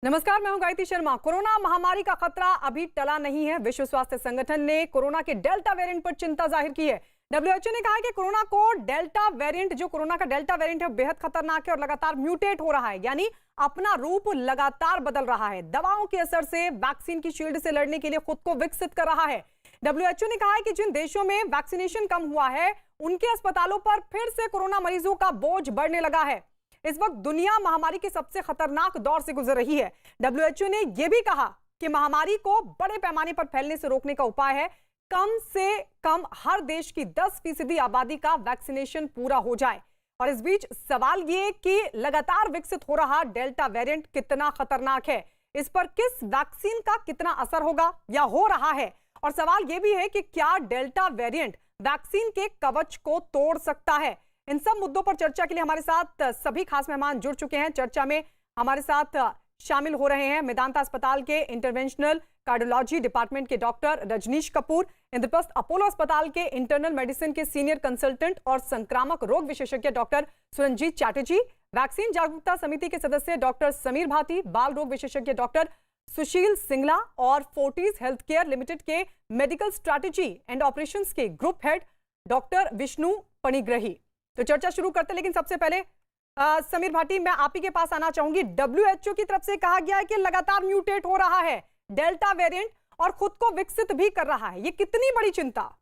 नमस्कार, मैं हूं गायत्री शर्मा। कोरोना महामारी का खतरा अभी टला नहीं है। विश्व स्वास्थ्य संगठन ने कोरोना के डेल्टा वेरिएंट पर चिंता जाहिर की है। डब्ल्यूएचओ ने कहा है कि कोरोना का डेल्टा वेरिएंट है, बेहद खतरनाक है और लगातार म्यूटेट हो रहा है, यानी अपना रूप लगातार बदल रहा है। दवाओं के असर से वैक्सीन की शील्ड से लड़ने के लिए खुद को विकसित कर रहा है। डब्ल्यूएचओ ने कहा है कि जिन देशों में वैक्सीनेशन कम हुआ है, उनके अस्पतालों पर फिर से कोरोना मरीजों का बोझ बढ़ने लगा है। इस वक्त दुनिया महामारी के सबसे खतरनाक दौर से गुजर रही है। डब्ल्यूएचओ ने यह भी कहा कि महामारी को बड़े पैमाने पर फैलने से रोकने का उपाय है कम से कम हर देश की 10% आबादी का वैक्सीनेशन पूरा हो जाए। और इस बीच सवाल ये कि लगातार विकसित हो रहा डेल्टा वेरिएंट कितना खतरनाक है, इस पर किस वैक्सीन का कितना असर होगा या हो रहा है। और सवाल यह भी है कि क्या डेल्टा वेरिएंट वैक्सीन के कवच को तोड़ सकता है। इन सब मुद्दों पर चर्चा के लिए हमारे साथ सभी खास मेहमान जुड़ चुके हैं। चर्चा में हमारे साथ शामिल हो रहे हैं मेदांता अस्पताल के इंटरवेंशनल कार्डियोलॉजी डिपार्टमेंट के डॉक्टर रजनीश कपूर, इंद्रप्रस्थ अपोलो अस्पताल के इंटरनल मेडिसिन के सीनियर कंसल्टेंट और संक्रामक रोग विशेषज्ञ डॉक्टर सुरंजीत चैटर्जी, वैक्सीन जागरूकता समिति के सदस्य डॉक्टर समीर भाटी, बाल रोग विशेषज्ञ डॉक्टर सुशील सिंगला और फोर्टिस हेल्थ केयर लिमिटेड के मेडिकल स्ट्रैटेजी एंड ऑपरेशंस के ग्रुप हेड डॉक्टर विष्णु पणिग्रही। तो चर्चा शुरू करते, लेकिन सबसे पहले समीर भाटी, मैं आप ही के पास आना चाहूंगी। डब्ल्यूएचओ की तरफ से कहा गया है कि लगातार म्यूटेट हो रहा है डेल्टा वेरिएंट और खुद को विकसित भी कर रहा है, ये कितनी बड़ी चिंता?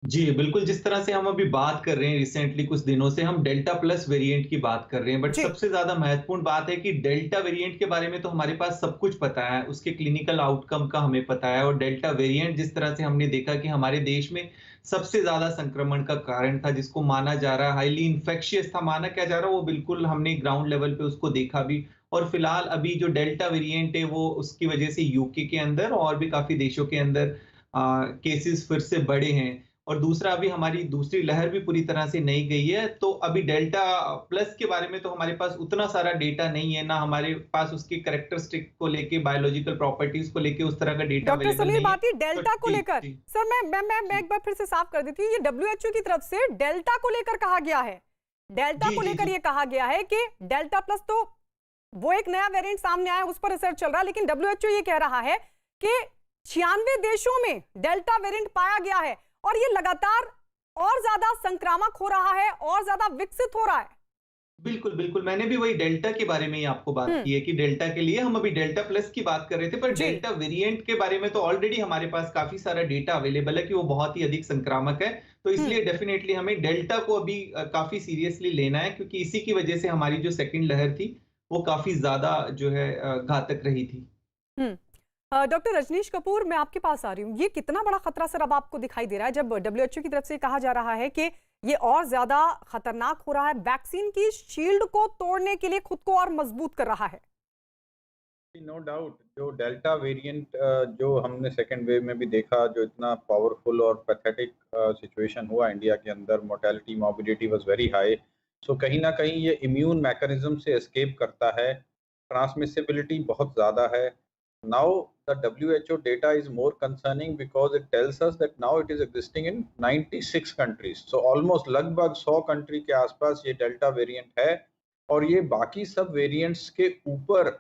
जी, बिल्कुल, जिस तरह से हम अभी बात कर रहे हैं रिसेंटली कुछ दिनों से हम डेल्टा प्लस वेरिएंट की बात कर रहे हैं, बट जी। सबसे ज़्यादा महत्वपूर्ण बात है कि डेल्टा वेरिएंट के बारे में तो हमारे पास सब कुछ पता है, उसके क्लिनिकल आउटकम का हमें पता है और डेल्टा वेरिएंट जिस तरह से हमने देखा कि हमारे देश में सबसे ज़्यादा संक्रमण का कारण था, जिसको माना जा रहा है हाइली इन्फेक्शियस था, माना क्या जा रहा है वो बिल्कुल हमने ग्राउंड लेवल पे उसको देखा भी। और फिलहाल अभी जो डेल्टा वेरिएंट है वो उसकी वजह से यूके के अंदर और भी काफ़ी देशों के अंदर केसेस फिर से बढ़े हैं। और दूसरा अभी हमारी दूसरी लहर भी पूरी तरह से नहीं गई है, तो अभी डेल्टा प्लस के बारे में तो हमारे पास उतना सारा डेटा नहीं है, ना हमारे पास उसकी कैरेक्टरिस्टिक को लेके, बायोलॉजिकल प्रॉपर्टीज को लेके उस तरह का डेटा डॉक्टर अवेलेबल समीर नहीं है। भाटी, डेल्टा को जी, लेकर जी, सर मैं जी, एक बार फिर से साफ कर देती हूँ। ये डब्ल्यूएचओ की तरफ से डेल्टा को लेकर कहा गया है, डेल्टा जी, को जी, लेकर जी, ये कहा गया है कि डेल्टा प्लस तो वो एक नया वेरिएंट सामने आया, उस पर रिसर्च चल रहा है, लेकिन डब्ल्यूएचओ ये कह रहा है कि 96 देशों में डेल्टा वेरिएंट पाया गया है और ये लगातार और ज्यादा संक्रामक हो रहा है और ज्यादा विकसित हो रहा है। बिल्कुल, बिल्कुल। मैंने भी वही डेल्टा के बारे में ही आपको बात हम्म। की है कि डेल्टा के लिए हम अभी डेल्टा प्लस की बात कर रहे थे, पर जी। डेल्टा वेरिएंट के बारे में तो ऑलरेडी हमारे पास काफ़ी सारा डेटा अवेलेबल है कि वो बहुत ही अधिक संक्रामक है। तो हम्म। इसलिए डेफ़िनेटली हमें डेल्टा को अभी काफ़ी सीरियसली लेना है, क्योंकि इसी की वजह से हमारी जो सेकंड लहर थी, वो काफ़ी ज़्यादा जो है घातक रही थी। हम्म। डॉक्टर रजनीश कपूर, मैं आपके पास आ रही हूँ। ये कितना बड़ा खतरा सर अब आपको दिखाई दे रहा है जब डब्ल्यूएचओ की तरफ से कहा जा रहा है कि ये और ज्यादा खतरनाक हो रहा है, वैक्सीन की शील्ड को तोड़ने के लिए खुद को और मजबूत कर रहा है? नो डाउट जो डेल्टा वेरिएंट जो हमने सेकेंड वेव में भी देखा, जो इतना पावरफुल और पैथेटिक सिचुएशन हुआ इंडिया के अंदर, mortality morbidity was very high. So कहीं ना कहीं ये इम्यून मैकेनिज्म से एस्केप करता है, ट्रांसमिसिबिलिटी बहुत ज़्यादा है। Now the WHO data is more concerning because it tells us that now it is existing in 96 countries. So almost लगभग 100 कंट्री के आसपास ये डेल्टा वेरिएंट है और ये बाकी सब वेरिएंट्स के ऊपर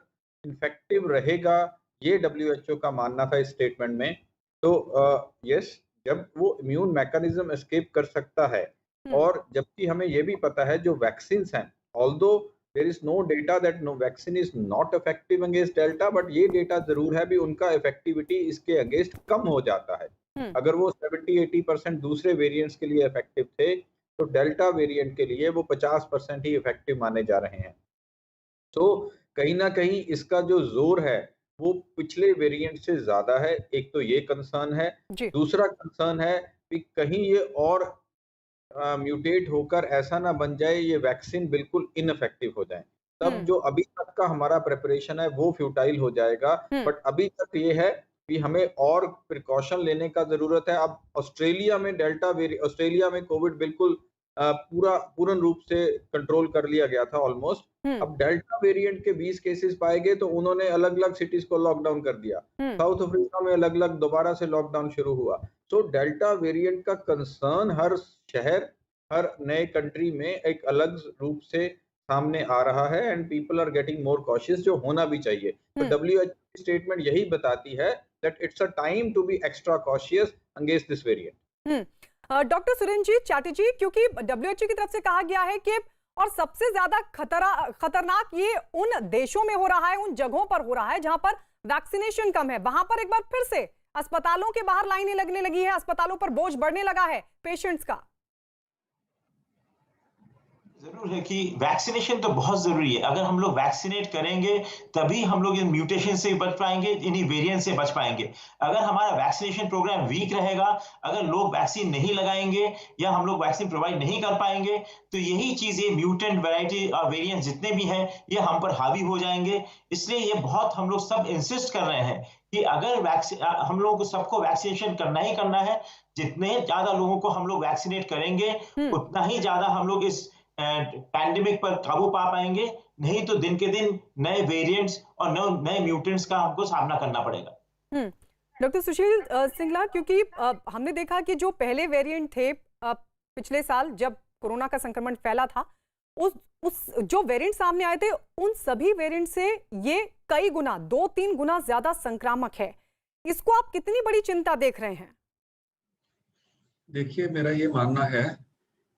इन्फेक्टिव रहेगा, ये WHO का मानना था इस स्टेटमेंट में। तो यस, जब वो इम्यून मैकेनिज्म एस्केप कर सकता है हम्म। और जबकि हमें ये भी पता है जो वैक्सीन्स हैं, although there is no data that no vaccine is not effective against delta, but ये डेटा जरूर है भी उनका इफेक्टिविटी इसके अगेंस्ट कम हो जाता है। हम्म। अगर वो 70-80% दूसरे वेरिएंट्स के लिए इफेक्टिव थे, तो डेल्टा वेरिएंट के लिए वो 50% ही इफेक्टिव माने जा रहे हैं। तो कहीं न कहीं इसका जो ज़ोर है, वो पिछले वेरिएंट से ज़्यादा है। एक तो ये कंसर्न है। जी। दूसरा कंसर्न है कि कहीं ये और म्यूटेट होकर ऐसा ना बन जाए, ये वैक्सीन बिल्कुल इनइफेक्टिव हो जाए। तब हम्म। जो अभी तक का हमारा प्रिपरेशन है, वो फ्यूटाइल हो जाएगा। हम्म। बट अभी तक ये है कि हमें और प्रिकॉशन लेने का ज़रूरत है। अब ऑस्ट्रेलिया में कोविड बिल्कुल पूर्ण रूप से कंट्रोल कर लिया गया था ऑलमोस्ट। हम्म। अब डेल्टा वेरिएंट के 20 केसेस पाए गए, तो उन्होंने अलग-अलग सिटीज़ को लॉकडाउन कर दिया। हम्म। साउथ अफ्रीका में अलग-अलग दोबारा से लॉकडाउन शुरू हुआ। सो डेल्टा वेरिएंट का कंसर्न हर शहर, हर नए कंट्री में एक अलग रूप से सामने आ रहा है and people are getting more cautious, जो होना भी चाहिए। तो WHO की स्टेटमेंट यही बताती है that it's a time to be extra cautious against this variant. Doctor Surendrajit Chatterjee, क्योंकि डब्ल्यूएचओ की तरफ से कहा गया है कि और सबसे ज्यादा खतरनाक ये उन देशों में हो रहा है, उन जगहों पर हो रहा है जहां पर वैक्सीनेशन कम है। वहां पर एक बार फिर से अस्पतालों के बाहर लाइनें लगने लगी है, अस्पतालों पर बोझ बढ़ने लगा है पेशेंट्स का। जरूर है कि वैक्सीनेशन तो बहुत जरूरी है। अगर हम लोग वैक्सीनेट करेंगे तभी हम लोग इन म्यूटेशन से बच पाएंगे, इन्हीं वेरिएंट से बच पाएंगे। अगर हमारा वैक्सीनेशन प्रोग्राम वीक रहेगा, अगर लोग वैक्सीन नहीं लगाएंगे या हम लोग वैक्सीन प्रोवाइड नहीं कर पाएंगे, तो यही चीजें म्यूटेंट वैरायटी और वेरिएंट जितने भी हैं ये हम पर हावी हो जाएंगे। इसलिए ये बहुत हम लोग सब इंसिस्ट कर रहे हैं कि अगर हम लोगों को सबको वैक्सीनेशन करना ही करना है। जितने ज्यादा लोगों को हम लोग वैक्सीनेट करेंगे उतना ही ज्यादा हम लोग इस पैंडेमिक पर काबू पा पाएंगे। नहीं तो दिन के दिन नए वेरिएंट्स और नए म्यूटेंट्स का हमको सामना करना पड़ेगा। डॉक्टर सुशील सिंगला, क्योंकि हमने देखा कि जो पहले वेरिएंट थे पिछले साल जब कोरोना का संक्रमण फैला था, उस जो वेरिएंट सामने आए थे उन सभी वेरिएंट से ये कई गुना, 2-3 गुना ज्यादा संक्रामक है। इसको आप कितनी बड़ी चिंता देख रहे हैं? देखिए, मेरा ये मानना है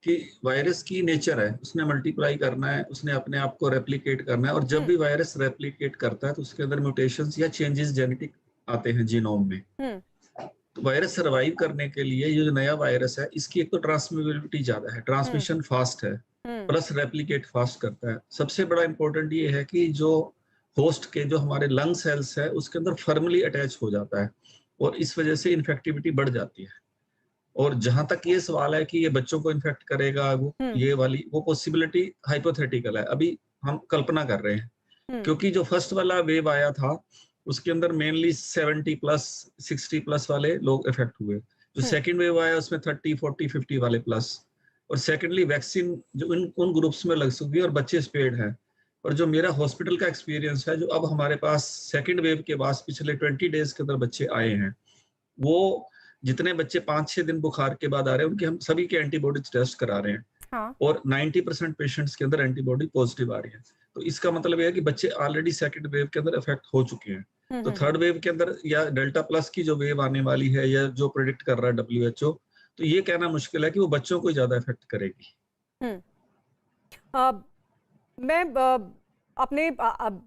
कि वायरस की नेचर है, उसने मल्टीप्लाई करना है, उसने अपने आप को रेप्लिकेट करना है, और जब भी वायरस रेप्लिकेट करता है तो उसके अंदर म्यूटेशंस या चेंजेस जेनेटिक आते हैं जीनोम में। तो वायरस सर्वाइव करने के लिए ये जो नया वायरस है, इसकी एक तो ट्रांसमिसिबिलिटी ज्यादा है, ट्रांसमिशन फास्ट है, प्लस रेप्लिकेट फास्ट करता है। सबसे बड़ा इंपॉर्टेंट ये है कि जो होस्ट के जो हमारे लंग सेल्स है उसके अंदर फर्मली अटैच हो जाता है और इस वजह से इन्फेक्टिविटी बढ़ जाती है। और जहां तक ये सवाल है कि ये बच्चों को इन्फेक्ट करेगा, वो पॉसिबिलिटी हाइपोथेटिकल है, अभी हम कल्पना कर रहे हैं। क्योंकि जो फर्स्ट वाला वेव आया था उसके अंदर मेनली 70+ 60+ वाले लोग इफेक्ट हुए। जो सेकंड वेव आया उसमें 30, 40, 50 वाले प्लस। और सेकेंडली वैक्सीन जो उन ग्रुप्स में लग सकती है और बच्चे स्पेड है। और जो मेरा हॉस्पिटल का एक्सपीरियंस है, जो अब हमारे पास सेकेंड वेव के बाद पिछले 20 डेज के अंदर बच्चे आए हैं, वो जितने बच्चे 5-6 दिन बुखार के बाद आ रहे हैं उनके हम सभी के एंटीबॉडीज टेस्ट करा रहे हैं। हाँ। और 90% पेशेंट्स के अंदर एंटीबॉडी पॉजिटिव आ रही है। तो इसका मतलब यह है कि बच्चे ऑलरेडी सेकंड वेव के अंदर इफेक्ट हो चुके हैं। तो थर्ड वेव के अंदर या डेल्टा प्लस की जो वेव आने वाली है या जो प्रेडिक्ट कर रहा है WHO, तो ये कहना मुश्किल है कि वो बच्चों को ज्यादा इफेक्ट करेगी। मैं अपने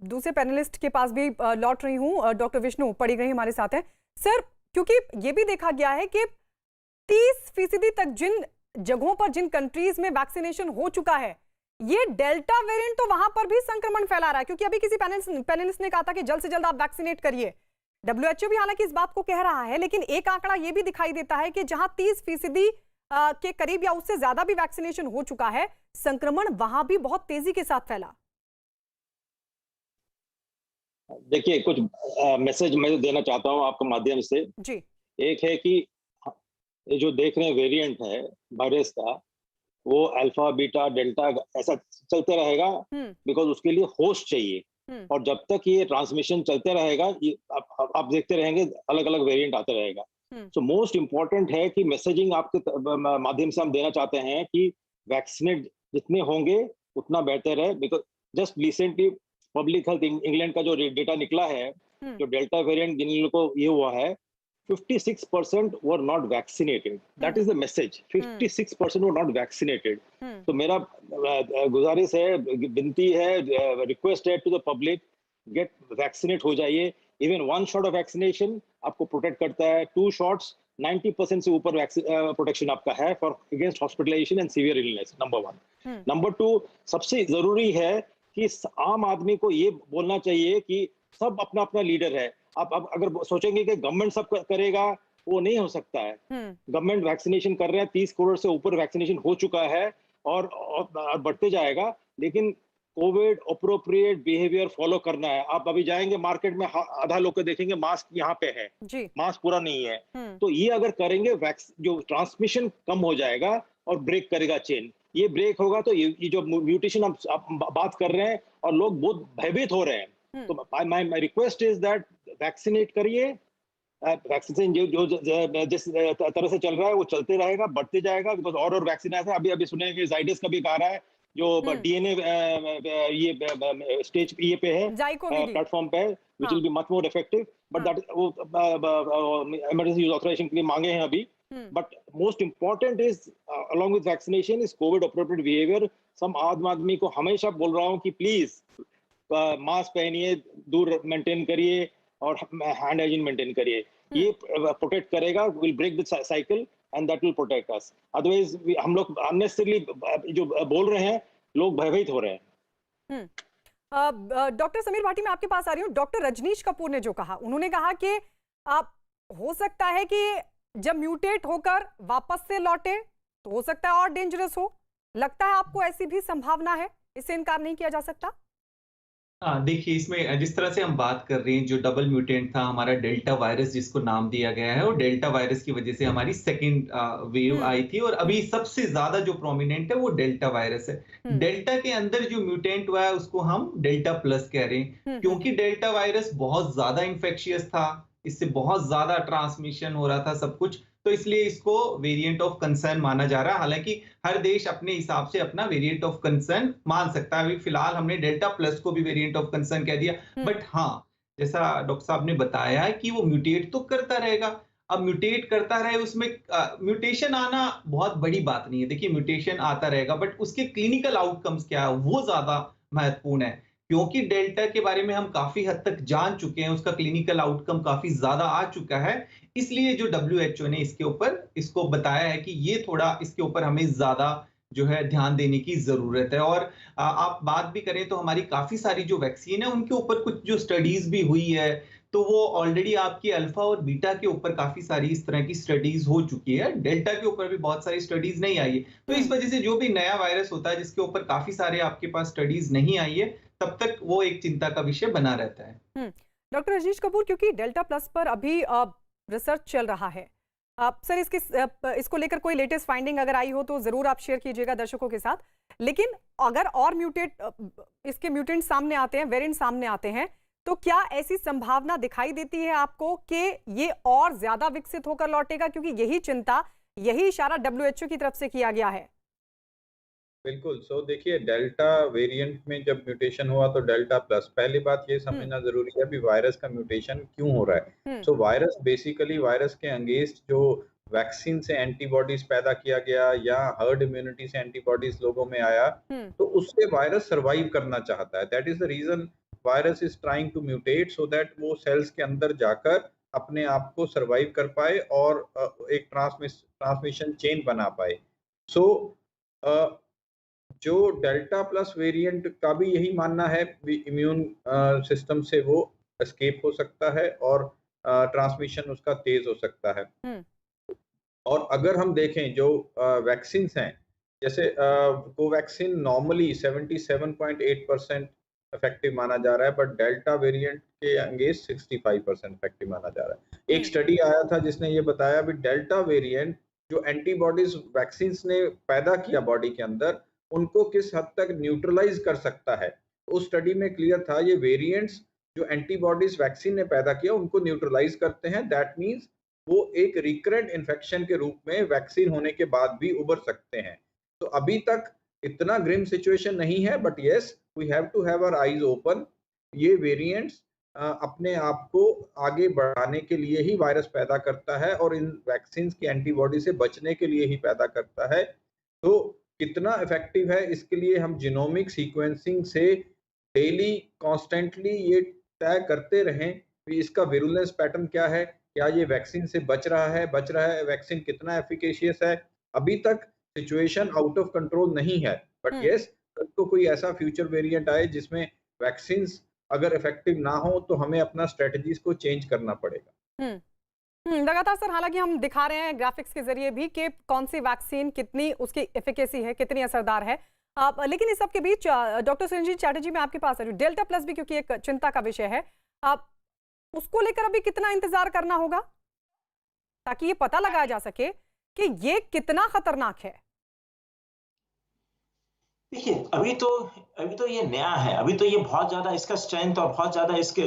दूसरे पैनलिस्ट के पास भी लौट रही हूँ। डॉक्टर विष्णु पड़ीगई हमारे साथ हैं। सर, क्योंकि ये भी देखा गया है कि 30% तक जिन जगहों पर, जिन कंट्रीज में वैक्सीनेशन हो चुका है, ये डेल्टा वेरिएंट तो वहां पर भी संक्रमण फैला रहा है। क्योंकि अभी किसी पैनलिस्ट ने कहा था कि जल्द से जल्द आप वैक्सीनेट करिए। WHO भी हालांकि इस बात को कह रहा है, लेकिन एक आंकड़ा ये भी दिखाई देता है कि जहां 30% के करीब या उससे ज्यादा भी वैक्सीनेशन हो चुका है, संक्रमण वहां भी बहुत तेजी के साथ फैला। देखिए, कुछ मैसेज मैं देना चाहता हूँ आपके माध्यम से जी। एक है कि ये जो देख रहे हैं वेरिएंट है वायरस का, वो अल्फा, बीटा, डेल्टा ऐसा चलते रहेगा, बिकॉज उसके लिए होस्ट चाहिए। और जब तक ये ट्रांसमिशन चलते रहेगा, ये आप देखते रहेंगे अलग अलग वेरिएंट आते रहेगा। सो मोस्ट इम्पोर्टेंट है कि मैसेजिंग आपके माध्यम से हम देना चाहते हैं कि वैक्सीनेट जितने होंगे उतना बेहतर है। Because just recently public health England का जो डेटा निकला है, जो डेल्टा वेरिएंट जिन लोगों को ये हुआ है, 56% were not vaccinated. That is the message, 56% were not vaccinated. तो मेरा गुजारिश है, विनती है, रिक्वेस्ट है to the public, get vaccinate हो जाइए। इवन 1 शॉट ऑफ वैक्सीनेशन आपको प्रोटेक्ट करता है, 2 शॉट्स 90% से ऊपर प्रोटेक्शन आपका है for against hospitalisation and severe illness. Number 1। Number 2, सबसे जरूरी है कि आम आदमी को ये बोलना चाहिए कि सब अपना अपना लीडर है। आप अगर सोचेंगे कि गवर्नमेंट सब करेगा, वो नहीं हो सकता है। गवर्नमेंट वैक्सीनेशन कर रहे हैं, 30 करोड़ से ऊपर वैक्सीनेशन हो चुका है और बढ़ते जाएगा। लेकिन कोविड अप्रोप्रिएट बिहेवियर फॉलो करना है। आप अभी जाएंगे मार्केट में, आधा लोग को देखेंगे मास्क यहाँ पे है, मास्क पूरा नहीं है। तो ये अगर करेंगे, जो ट्रांसमिशन कम हो जाएगा और ब्रेक करेगा चेन। ये ब्रेक होगा तो ये जो म्यूटेशन आप बात कर रहे हैं और लोग बहुत भयभीत हो रहे हैं, तो my request is that vaccinate करिए। वैक्सीनेशन जो जिस तरह से चल रहा है वो चलते रहेगा, बढ़ते जाएगा। बिकॉज और वैक्सीन ऐसा अभी सुने कि जाइडस का भी कहा रहा है, जो डीएनए ये स्टेज ये पे है, प्लेटफॉर्म पे है, which will be much more effective, but that वो इमरजेंसी यूज ऑथराइजेशन के लिए मांगे हैं अभी. But most important is along with vaccination is COVID appropriate behaviour. सम आम आदमी को हमेशा बोल रहा हूँ कि प्लीज मास्क पहनिए, दूर मेंटेन करिए और हैंड हाइजीन मेंटेन करिए. ये प्रोटेक्ट करेगा, will break the cycle and that will protect us. Otherwise हम लोग अननेसेसरली जो बोल रहे हैं, लोग भयभीत हो रहे हैं. डॉक्टर समीर भाटी, मैं आपके पास आ रही हूँ. डॉक्टर रजनीश कपूर ने जो कहा, उन्होंने कहा कि आप हो सकता है कि जब म्यूटेट होकर वापस से लौटे तो हो सकता है और डेंजरस हो. लगता है आपको ऐसी भी संभावना है? इससे इनकार नहीं किया जा सकता. हाँ, देखिए, इसमें जिस तरह से हम बात कर रहे हैं, जो डबल म्यूटेंट था हमारा डेल्टा वायरस जिसको नाम दिया गया है, और डेल्टा वायरस की वजह से हमारी सेकेंड वेव आई थी, और अभी सबसे ज्यादा जो प्रोमिनेंट है वो डेल्टा वायरस है. डेल्टा के अंदर जो म्यूटेंट हुआ है उसको हम डेल्टा प्लस कह रहे हैं, क्योंकि डेल्टा वायरस बहुत ज्यादा इंफेक्शियस था, इससे बहुत ज्यादा ट्रांसमिशन हो रहा था सब कुछ, तो इसलिए इसको वेरिएंट ऑफ कंसर्न माना जा रहा है. हालांकि हर देश अपने हिसाब से अपना वेरिएंट ऑफ कंसर्न मान सकता है. अभी फिलहाल हमने डेल्टा प्लस को भी वेरिएंट ऑफ कंसर्न कह दिया, बट हाँ, जैसा डॉक्टर साहब ने बताया है कि वो म्यूटेट तो करता रहेगा. अब म्यूटेट करता रहे, उसमें म्यूटेशन आना बहुत बड़ी बात नहीं है. देखिए, म्यूटेशन आता रहेगा, बट उसके क्लिनिकल आउटकम्स क्या है वो ज्यादा महत्वपूर्ण है, क्योंकि डेल्टा के बारे में हम काफी हद तक जान चुके हैं, उसका क्लिनिकल आउटकम काफी ज्यादा आ चुका है. इसलिए जो WHO ने इसको बताया है कि ये थोड़ा इसके ऊपर हमें ज्यादा जो है ध्यान देने की जरूरत है. और आप बात भी करें तो हमारी काफी सारी जो वैक्सीन है उनके ऊपर कुछ जो स्टडीज भी हुई है, तो वो ऑलरेडी आपकी अल्फा और बीटा के ऊपर काफी सारी इस तरह की स्टडीज हो चुकी है. डेल्टा के ऊपर भी बहुत सारी स्टडीज नहीं आई है. तो इस वजह से जो भी नया वायरस होता है जिसके ऊपर काफी सारे आपके पास स्टडीज नहीं आई है, तब तक वो एक चिंता का विषय बना रहता है. डॉक्टर रजनीश कपूर, क्योंकि डेल्टा प्लस पर अभी रिसर्च चल रहा है, सर इसको लेकर कोई लेटेस्ट फाइंडिंग अगर आई हो तो जरूर आप शेयर कीजिएगा दर्शकों के साथ. लेकिन अगर और इसके म्यूटेंट सामने आते हैं, वेरिएंट सामने आते हैं, तो क्या ऐसी संभावना दिखाई देती है आपको कि ये और ज्यादा विकसित होकर लौटेगा? क्योंकि यही चिंता, यही इशारा WHO की तरफ से किया गया है. बिल्कुल. सो देखिए, डेल्टा वेरिएंट में जब म्यूटेशन हुआ तो डेल्टा प्लस, पहली बात ये समझना जरूरी है कि वायरस का म्यूटेशन क्यों हो रहा है. सो वायरस बेसिकली, वायरस के अगेंस्ट जो वैक्सीन से एंटीबॉडीज पैदा किया गया या हर्ड इम्यूनिटी से एंटीबॉडीज लोगों में आया, तो उससे वायरस सर्वाइव करना चाहता है. That is the reason virus is trying to mutate, so that वो सेल्स के अंदर जाकर अपने आप को सर्वाइव कर पाए और एक ट्रांसमिशन चेन बना पाए. सो जो डेल्टा प्लस वेरिएंट का भी यही मानना है, इम्यून सिस्टम से वो एस्केप हो सकता है और ट्रांसमिशन उसका तेज हो सकता है. और अगर हम देखें जो वैक्सीन हैं, जैसे कोवैक्सीन नॉर्मली 77.8% इफेक्टिव माना जा रहा है, बट डेल्टा वेरिएंट के अगेंस्ट 65% इफेक्टिव माना जा रहा है. एक स्टडी आया था जिसने ये बताया भी डेल्टा वेरिएंट जो एंटीबॉडीज वैक्सीन ने पैदा किया बॉडी के अंदर, उनको किस हद तक न्यूट्रलाइज कर सकता है. उस स्टडी में क्लियर था ये वेरिएंट्स जो एंटीबॉडीज वैक्सीन ने पैदा किया उनको न्यूट्रलाइज करते हैं. दैट मींस वो एक रिकरेंट इन्फेक्शन के रूप में वैक्सीन होने के बाद भी उभर सकते हैं. तो अभी तक इतना ग्रिम सिचुएशन नहीं है, but yes, we have to have our eyes open. ये वेरिएंट्स अपने आप को आगे बढ़ाने के लिए ही वायरस पैदा करता है और इन वैक्सीन की एंटीबॉडी से बचने के लिए ही पैदा करता है. तो कितना इफेक्टिव है इसके लिए हम जीनोमिक सीक्वेंसिंग से डेली कॉन्स्टेंटली ये तय करते रहें कि इसका विरुलेंस पैटर्न क्या है, क्या ये वैक्सीन से बच रहा है, वैक्सीन कितना एफिकेशियस है. अभी तक सिचुएशन आउट ऑफ कंट्रोल नहीं है, बट यस, तो कोई ऐसा फ्यूचर वेरिएंट आए जिसमें वैक्सीन अगर इफेक्टिव ना हो तो हमें अपना स्ट्रेटजीज को चेंज करना पड़ेगा. लगातार सर, हालांकि हम दिखा रहे हैं ग्राफिक्स के जरिए भी कि कौन सी वैक्सीन कितनी उसकी एफिकेसी है, कितनी असरदार है. लेकिन इस सब के बीच डॉक्टर सुरंजीत चैटर्जी, मैं आपके पास है, डेल्टा प्लस भी क्योंकि एक चिंता का विषय है, उसको लेकर अभी कितना इंतजार करना होगा ताकि ये पता लगाया जा सके कि ये कितना खतरनाक है? देखिए अभी तो ये नया है, अभी तो ये बहुत ज्यादा इसका स्ट्रेंथ और बहुत ज्यादा इसके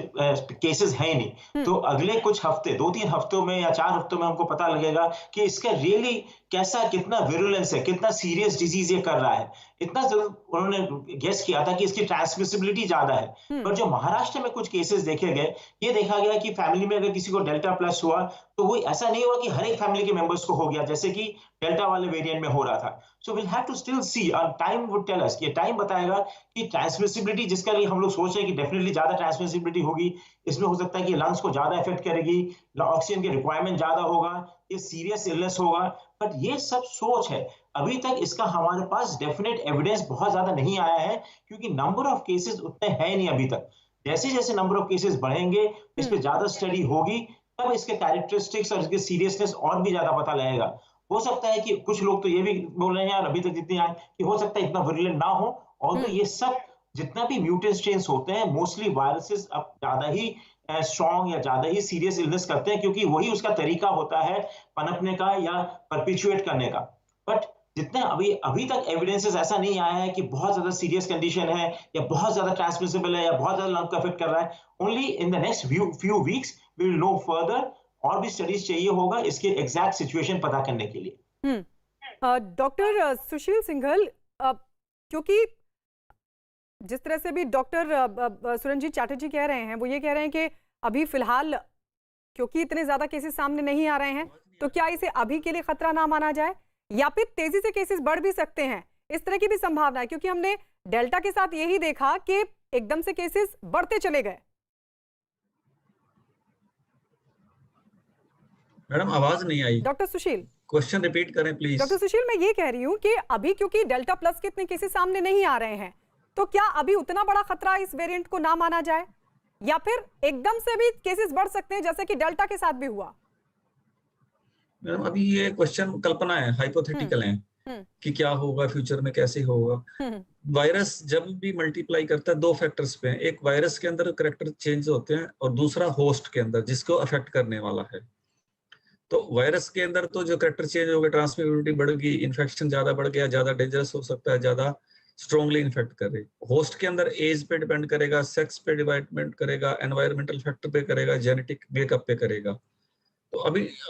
केसेस है नहीं। तो अगले कुछ हफ्ते 2-3 हफ्तों में या 4 हफ्तों में हमको पता लगेगा कि इसका रियली कैसा कितना विरुलेंस है, कितना सीरियस डिजीज ये कर रहा है। इतना जरूर उन्होंने गेस किया था कि इसकी ट्रांसमिसिबिलिटी ज्यादा है। पर जो महाराष्ट्र में कुछ केसेस देखे गए, ये देखा गया कि फैमिली में अगर किसी को डेल्टा प्लस हुआ तो वो ऐसा नहीं हुआ कि हर एक फैमिली के मेंबर्स को हो गया जैसे कि डेल्टा वाले वेरिएंट में हो रहा था। So will have to still see, और टाइम वुड टेल अस, ये टाइम बताएगा कि ट्रांसमिसिबिलिटी जिसका लिए हम लोग सोच रहे हैं कि डेफिनेटली ज्यादा ट्रांसमिसिबिलिटी होगी, इसमें हो सकता है कि लंग्स को ज्यादा इफेक्ट करेगी, ऑक्सीजन की रिक्वायरमेंट ज्यादा होगा, ये सीरियस इलनेस होगा। बट ये सब सोच है, अभी तक इसका हमारे पास डेफिनेट एविडेंस बहुत ज्यादा नहीं आया है, क्योंकि नंबर ऑफ केसेस उतने हैं नहीं अभी तक। जैसे जैसे नंबर ऑफ केसेस बढ़ेंगे, इस पे ज्यादा स्टडी होगी, तब इसके कैरेक्टरिस्टिक्स और इसके सीरियसनेस और भी ज्यादा पता लगेगा। हो सकता है कि कुछ लोग तो ये भी बोल रहे हैं यार अभी तक जितनी आए कि हो सकता है इतना विरुलेंट ना हो, और तो ये सब जितना भी म्यूटेंट स्ट्रेन्स होते हैं मोस्टली वायरसेस अब ज्यादा ही स्ट्रॉन्ग या ज्यादा ही सीरियस इलनेस करते हैं, क्योंकि वही उसका तरीका होता है पनपने का या परपिचुएट करने का। बट जितने अभी तक एविडेंसेस ऐसा नहीं आया है कि बहुत ज्यादा सीरियस कंडीशन है या बहुत ज्यादा ट्रांसमिसिबल है या बहुत ज्यादा लंग को अफेक्ट कर रहा है। Only in the next few weeks we will know further, और भी स्टडीज चाहिए होगा इसके एग्जैक्ट सिचुएशन पता करने के लिए। डॉक्टर सुशील सिंघल, क्योंकि जिस तरह से भी डॉक्टर सुरंजीत चैटर्जी कह रहे हैं, वो ये कह रहे हैं कि अभी फिलहाल क्योंकि इतने ज्यादा केसेस सामने नहीं आ रहे हैं, तो क्या इसे अभी के लिए खतरा ना माना जाए, या फिर तेजी से केसेस बढ़ भी सकते हैं, इस तरह की भी संभावना है? क्योंकि हमने डेल्टा के साथ यही देखा कि एकदम से केसेस बढ़ते चले गए। मैडम आवाज नहीं आई। डॉक्टर सुशील, क्वेश्चन रिपीट करें प्लीज। डॉक्टर सुशील, मैं ये कह रही हूँ कि अभी क्योंकि डेल्टा प्लस के इतने केसेस सामने नहीं आ रहे हैं, तो क्या अभी उतना बड़ा खतरा इस वेरिएंट को ना माना जाए, या फिर एकदम से भी केसेस बढ़ सकते हैं जैसे कि डेल्टा के साथ भी हुआ? मैडम अभी ये क्वेश्चन कल्पना है, हाइपोथेटिकल है कि क्या होगा फ्यूचर में, कैसे होगा। वायरस जब भी मल्टीप्लाई करता है दो फैक्टर्स पे है, एक वायरस के अंदर करैक्टर चेंज होते हैं और दूसरा होस्ट के अंदर जिसको अफेक्ट करने वाला है। तो वायरस के अंदर तो जो करैक्टर चेंज हो गया, ट्रांसमिसिबिलिटी बढ़ेगी, इन्फेक्शन ज्यादा बढ़ गया, ज्यादा डेंजरस हो सकता है, ज्यादा स्ट्रॉन्गली इन्फेक्ट करे। होस्ट के अंदर एज पे डिपेंड करेगा, सेक्स पे डिपेंड करेगा, एनवायरमेंटल फैक्टर पे करेगा, जेनेटिक मेकअप पे करेगा। तो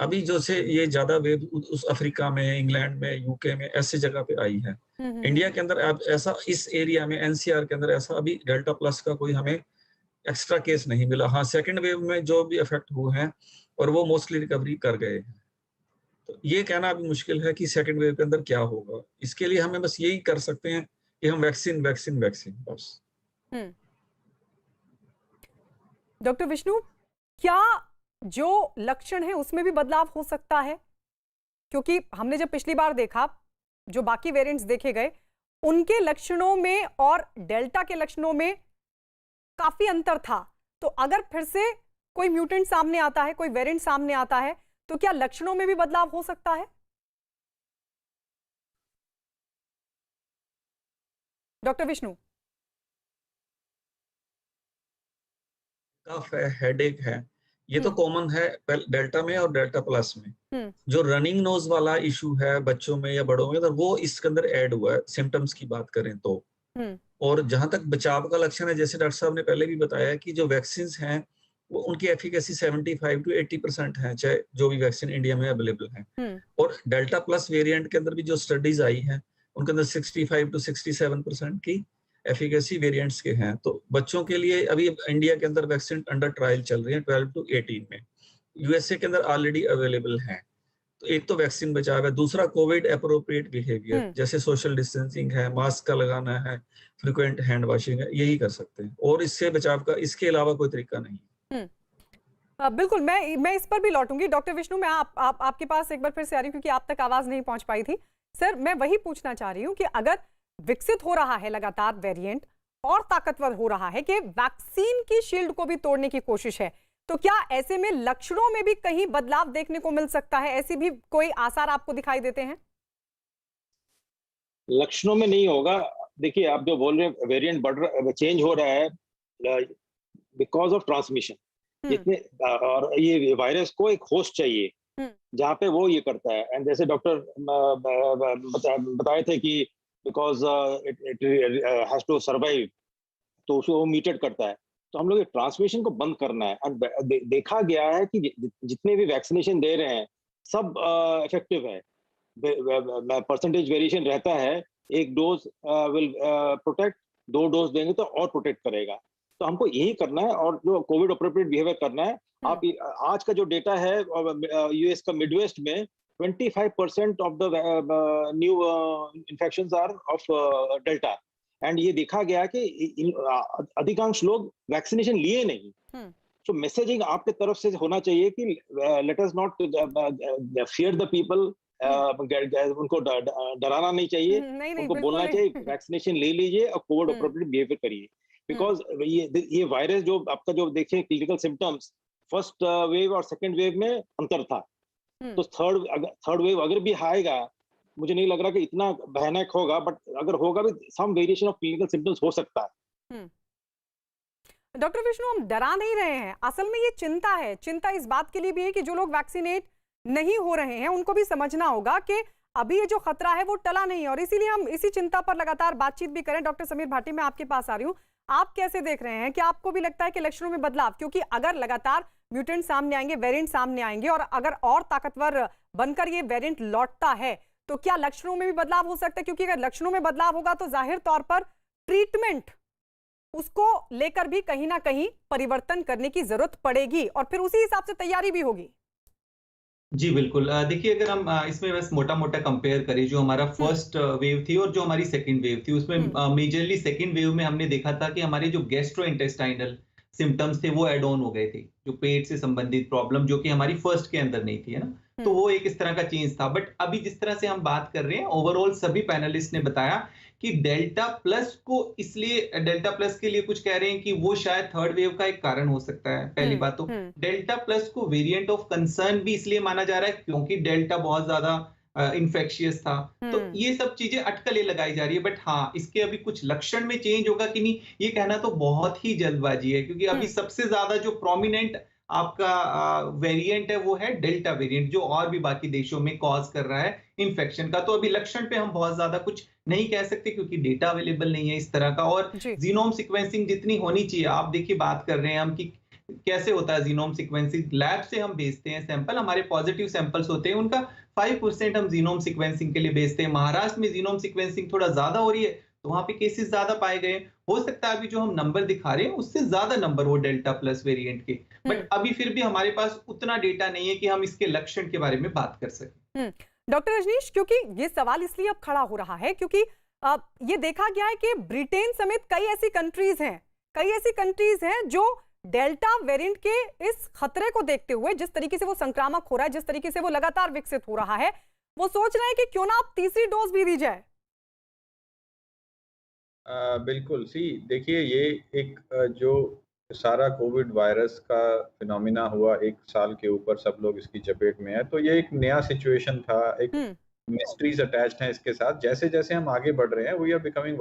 अभी जो से ये ज्यादा वेव उस अफ्रीका में, इंग्लैंड में, यूके में ऐसी जगह पे आई है। इंडिया के अंदर अब ऐसा इस एरिया में एनसीआर के अंदर ऐसा अभी डेल्टा प्लस का कोई हमें एक्स्ट्रा केस नहीं मिला। हाँ, सेकंड वेव में जो भी इफेक्ट हुए हैं और वो मोस्टली रिकवरी कर गए हैं। तो ये कहना अभी मुश्किल है कि सेकंड वेव के अंदर क्या होगा। इसके लिए हमें बस यही कर सकते हैं कि हम वैक्सीन बस। डॉक्टर विष्णु, क्या जो लक्षण है उसमें भी बदलाव हो सकता है? क्योंकि हमने जब पिछली बार देखा, जो बाकी वेरिएंट्स देखे गए, उनके लक्षणों में और डेल्टा के लक्षणों में काफी अंतर था। तो अगर फिर से कोई म्यूटेंट सामने आता है, कोई वेरिएंट सामने आता है, तो क्या लक्षणों में भी बदलाव हो सकता है? डॉक्टर विष्णु। कफ है, हेडेक है, ये तो कॉमन है डेल्टा में और डेल्टा प्लस में। जो रनिंग नोज वाला इशू है बच्चों में या बड़ों में, तो वो इसके अंदर ऐड हुआ है सिम्टम्स की बात करें तो। और जहां तक बचाव का लक्षण है, जैसे डॉक्टर साहब ने पहले भी बताया कि जो वैक्सीन हैं वो उनकी एफिकेसी 75 to 80% है, चाहे जो भी वैक्सीन इंडिया में अवेलेबल है। और डेल्टा प्लस वेरिएंट के अंदर भी जो स्टडीज आई हैं उनके अंदर 65 to 67% की एफिकेसी वेरिएंट्स के हैं। तो बच्चों के लिए अभी इंडिया के अंदर वैक्सीन अंडर ट्रायल चल रही है 12 to 18 में। यूएसए के अंदर ऑलरेडी अवेलेबल है। तो एक तो वैक्सीन बचाव है, दूसरा कोविड एप्रोप्रिएट बिहेवियर, जैसे सोशल डिस्टेंसिंग है, मास्क का लगाना है, फ्रिक्वेंट हैंड वॉशिंग है, यही कर सकते हैं। और इससे बचाव का इसके अलावा कोई तरीका नहीं। बिल्कुल, मैं इस पर भी लौटूंगी। डॉक्टर विष्णु, मैं आपके पास एक बार फिर से आ रही हूँ क्योंकि आप तक आवाज नहीं पहुंच पाई थी। सर, मैं वही पूछना चाह रही हूँ कि अगर विकसित हो रहा है लगातार वेरिएंट और ताकतवर हो रहा है कि वैक्सीन की शील्ड को भी तोड़ने की कोशिश है, तो क्या ऐसे में लक्षणों में भी कहीं बदलाव देखने को मिल सकता है? ऐसी भी कोई आसार आपको दिखाई देते हैं? लक्षणों में नहीं होगा। देखिए, आप जो बोल रहे हैं वेरिएंट बढ़ रहा, चेंज हो रहा है बिकॉज ऑफ ट्रांसमिशन। जितने और ये वायरस को एक होस्ट चाहिए जहाँ पे वो ये करता है। एंड जैसे डॉक्टर बताए थे कि because it has to survive, तो उसको वो म्यूटेट करता है। तो हम लोग ये ट्रांसमिशन को बंद करना है। और देखा गया है कि जितने भी वैक्सीनेशन दे रहे हैं सब इफेक्टिव है। परसेंटेज वेरिएशन रहता है, एक डोज विल प्रोटेक्ट, 2 डोज देंगे तो और प्रोटेक्ट करेगा। तो हमको यही करना है और जो कोविड अप्रोप्रिएट बिहेवियर करना है। आप आज का जो डेटा है यूएस का मिडवेस्ट में 25% of the new infections are of delta. And ये देखा गया कि अधिकांश लोग वैक्सीनेशन लिए नहीं। तो मैसेजिंग आपके तरफ से होना चाहिए कि let us not fear the people, उनको डराना नहीं चाहिए, उनको बोलना चाहिए वैक्सीनेशन ले लीजिए और कोविड अप्रोप्रिएट बिहेवियर करिए। बिकॉज ये वायरस जो आपका जो देखिए क्लिनिकल सिम्टम्स फर्स्ट वेव और सेकेंड वेव में अंतर था। तो थर्ड वेव अगर भी आएगा, मुझे नहीं लग रहा कि इतना भयानक होगा, बट अगर होगा भी some variation of clinical symptoms हो सकता है। डॉक्टर विष्णु, हम डरा नहीं रहे हैं, असल में ये चिंता है। चिंता इस बात के लिए भी है कि जो लोग वैक्सीनेट नहीं हो रहे हैं उनको भी समझना होगा कि अभी ये जो खतरा है वो टला नहीं है, और इसीलिए हम इसी चिंता पर लगातार बातचीत भी करें। डॉक्टर समीर भाटी, मैं आपके पास आ रही हूँ, आप कैसे देख रहे हैं कि आपको भी लगता है कि लक्षणों में बदलाव, क्योंकि अगर लगातार म्यूटेंट सामने आएंगे, वेरिएंट सामने आएंगे, और अगर और ताकतवर बनकर ये वेरिएंट लौटता है तो क्या लक्षणों में भी बदलाव हो सकता है? क्योंकि अगर लक्षणों में बदलाव होगा तो जाहिर तौर पर ट्रीटमेंट उसको लेकर भी कहीं ना कहीं परिवर्तन करने की जरूरत पड़ेगी, और फिर उसी हिसाब से तैयारी भी होगी। जी बिल्कुल। देखिए, अगर हम इसमें बस मोटा मोटा कंपेयर करें, जो हमारा फर्स्ट वेव थी और जो हमारी सेकंड वेव थी, उसमें मेजरली सेकंड वेव में हमने देखा था कि हमारे जो गैस्ट्रो इंटेस्टाइनल सिम्टम्स थे वो एड ऑन हो गए थे, जो पेट से संबंधित प्रॉब्लम जो कि हमारी फर्स्ट के अंदर नहीं थी, है ना। तो वो एक इस तरह का चेंज था। बट अभी जिस तरह से हम बात कर रहे हैं, ओवरऑल सभी पैनलिस्ट ने बताया कि डेल्टा प्लस को, इसलिए डेल्टा प्लस के लिए कुछ कह रहे हैं कि वो शायद थर्ड वेव का एक कारण हो सकता है। पहली बात तो डेल्टा प्लस को वेरिएंट ऑफ कंसर्न भी इसलिए माना जा रहा है क्योंकि डेल्टा बहुत ज्यादा इन्फेक्शियस था। तो ये सब चीजें अटकलें लगाई जा रही है। बट हाँ, इसके अभी कुछ लक्षण में चेंज होगा कि नहीं, ये कहना तो बहुत ही जल्दबाजी है, क्योंकि अभी सबसे ज्यादा जो प्रोमिनेंट आपका वेरिएंट है वो है डेल्टा वेरिएंट, जो और भी बाकी देशों में कॉज कर रहा है इन्फेक्शन का। तो अभी लक्षण पे हम बहुत ज्यादा कुछ नहीं कह सकते क्योंकि डेटा अवेलेबल नहीं है इस तरह का। और जीनोम सीक्वेंसिंग जितनी होनी चाहिए, आप देखिए बात कर रहे हैं हम कि कैसे होता है जीनोम सीक्वेंसिंग। लैब से हम भेजते हैं सैंपल, हमारे पॉजिटिव सैंपल्स होते हैं, उनका 5% हम जीनोम सीक्वेंसिंग के लिए भेजते हैं। महाराष्ट्र में जीनोम सीक्वेंसिंग थोड़ा ज्यादा हो रही है तो वहां पे केसेस ज्यादा पाए गए। हो सकता है अभी जो हम नंबर दिखा रहे हैं उससे ज्यादा नंबर हो डेल्टा प्लस वेरिएंट के, बट अभी फिर भी हमारे पास उतना डेटा नहीं है कि हम इसके लक्षण के बारे में बात कर सकें। डॉक्टर रजनीश, क्योंकि ये सवाल इसलिए अब खड़ा हो रहा है क्योंकि ये देखा गया है कि ब्रिटेन समेत कई ऐसी कंट्रीज हैं जो डेल्टा वेरिएंट के इस खतरे को देखते हुए, जिस तरीके से वो संक्रामक हो रहा है, जिस तरीके से वो लगातार विकसित हो रहा है, वो सोच रहे हैं कि क्यों ना अब तीसरी डोज भी दी जाए। बिल्कुल। देखिए, ये एक जो सारा कोविड वायरस का फिनोमिना हुआ, 1 साल के ऊपर सब लोग इसकी चपेट में है, तो ये एक नया सिचुएशन था, एक मिस्ट्रीज अटैच्ड हैं इसके साथ। जैसे जैसे हम आगे बढ़ रहे हैं, we are becoming